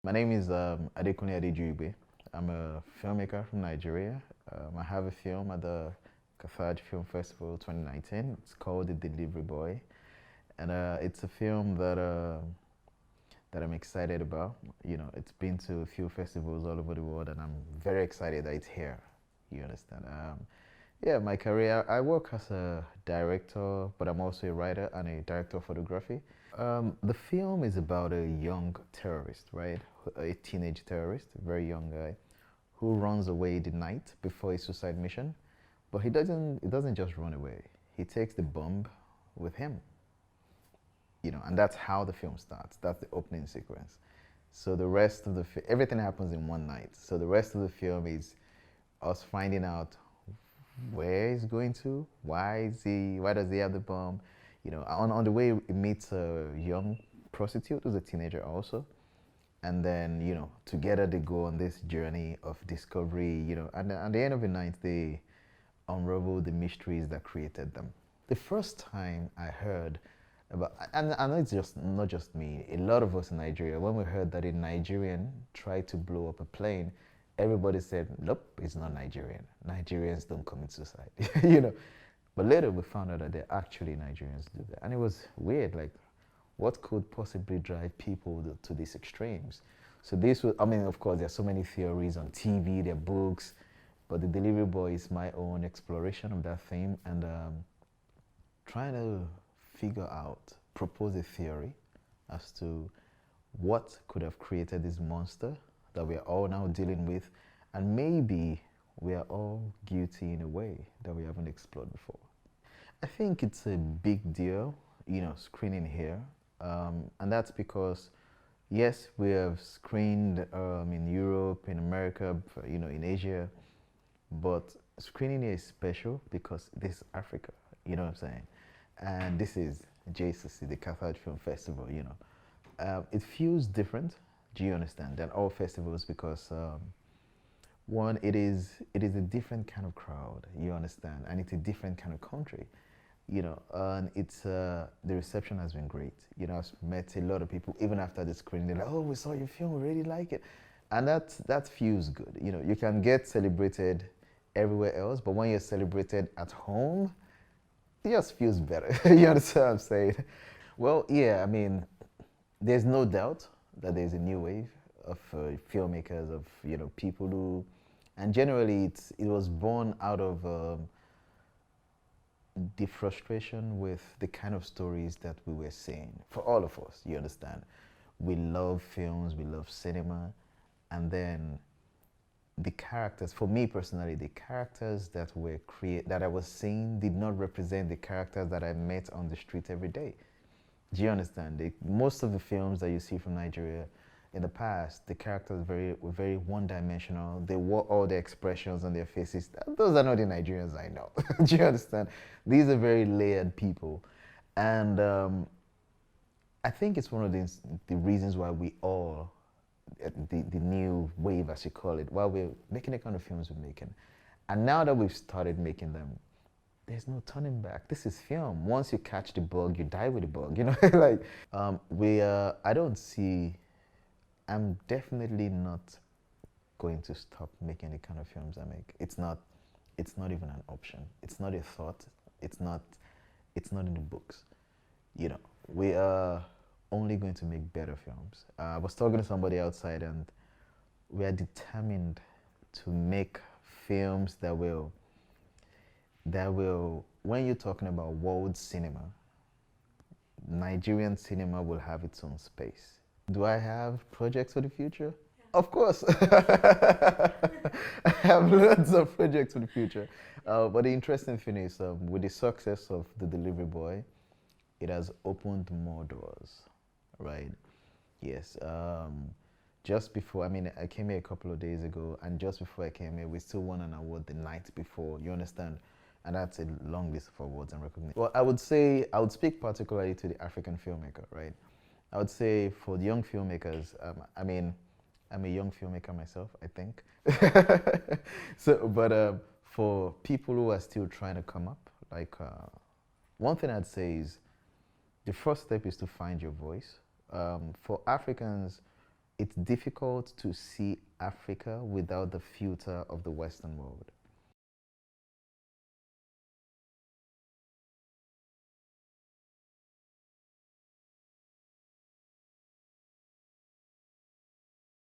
My name is Adekunle Adejuyigbe. I'm a filmmaker from Nigeria. I have a film at the Carthage Film Festival 2019. It's called The Delivery Boy, and it's a film that I'm excited about. You know, it's been to a few festivals all over the world, and I'm very excited that it's here. You understand? Yeah, my career, I work as a director, but I'm also a writer and a director of photography. The film is about a young terrorist, right? A teenage terrorist, a very young guy, who runs away the night before his suicide mission. But he doesn't just run away. He takes the bomb with him. You know, and that's how the film starts. That's the opening sequence. So the rest of everything happens in one night. So the rest of the film is us finding out where he's going to, why does he have the bomb? You know, on the way he meets a young prostitute who's a teenager also. And then, you know, together they go on this journey of discovery, you know, and at the end of the night they unravel the mysteries that created them. The first time I heard about, and I know it's just not just me, a lot of us in Nigeria, when we heard that a Nigerian tried to blow up a plane, everybody said, nope, it's not Nigerian. Nigerians don't commit suicide, you know. But later we found out that they're actually Nigerians do that. And it was weird, like, what could possibly drive people to these extremes? So this was, I mean, of course, there's so many theories on TV, there are books, but The Delivery Boy is my own exploration of that theme and trying to figure out, propose a theory as to what could have created this monster that we are all now dealing with, and maybe we are all guilty in a way that we haven't explored before. I think it's a big deal, you know, screening here, and that's because, yes, we have screened in Europe, in America, you know, in Asia, but screening here is special because this is Africa, you know what I'm saying? And this is JCC, the Carthage Film Festival, you know. It feels different, do you understand, than all festivals because one, it is a different kind of crowd, you understand, and it's a different kind of country, you know, and it's the reception has been great. You know, I've met a lot of people even after the screening. They're like, "Oh, we saw your film, we really like it," and that feels good. You know, you can get celebrated everywhere else, but when you're celebrated at home, it just feels better. You understand what I'm saying? Well, yeah, I mean, there's no doubt that there's a new wave of filmmakers, of, you know, people who, and generally it was born out of the frustration with the kind of stories that we were seeing. For all of us, you understand, we love films, we love cinema, and then the characters, for me personally, the characters that I was seeing did not represent the characters that I met on the street every day. Do you understand? Most of the films that you see from Nigeria in the past, the characters were very one-dimensional. They wore all the expressions on their faces. Those are not the Nigerians I know. Do you understand? These are very layered people. And I think it's one of the reasons why we all, the new wave, as you call it, while we're making the kind of films we're making. And now that we've started making them, there's no turning back. This is film. Once you catch the bug, you die with the bug, you know? Like, I don't see, I'm definitely not going to stop making the kind of films I make. It's not even an option. It's not a thought. It's not in the books. You know, we are only going to make better films. I was talking to somebody outside and we are determined to make films that will, when you're talking about world cinema, Nigerian cinema will have its own space. Do I have projects for the future? Yeah. Of course. I have loads of projects for the future. But the interesting thing is, with the success of The Delivery Boy, it has opened more doors, right? Yes. Just before, I mean, I came here a couple of days ago, and just before I came here, we still won an award the night before, you understand? And that's a long list of awards and recognition. Well, I would speak particularly to the African filmmaker, right? I would say for the young filmmakers, I mean, I'm a young filmmaker myself, I think. But for people who are still trying to come up, like, one thing I'd say is the first step is to find your voice. For Africans, it's difficult to see Africa without the filter of the Western world.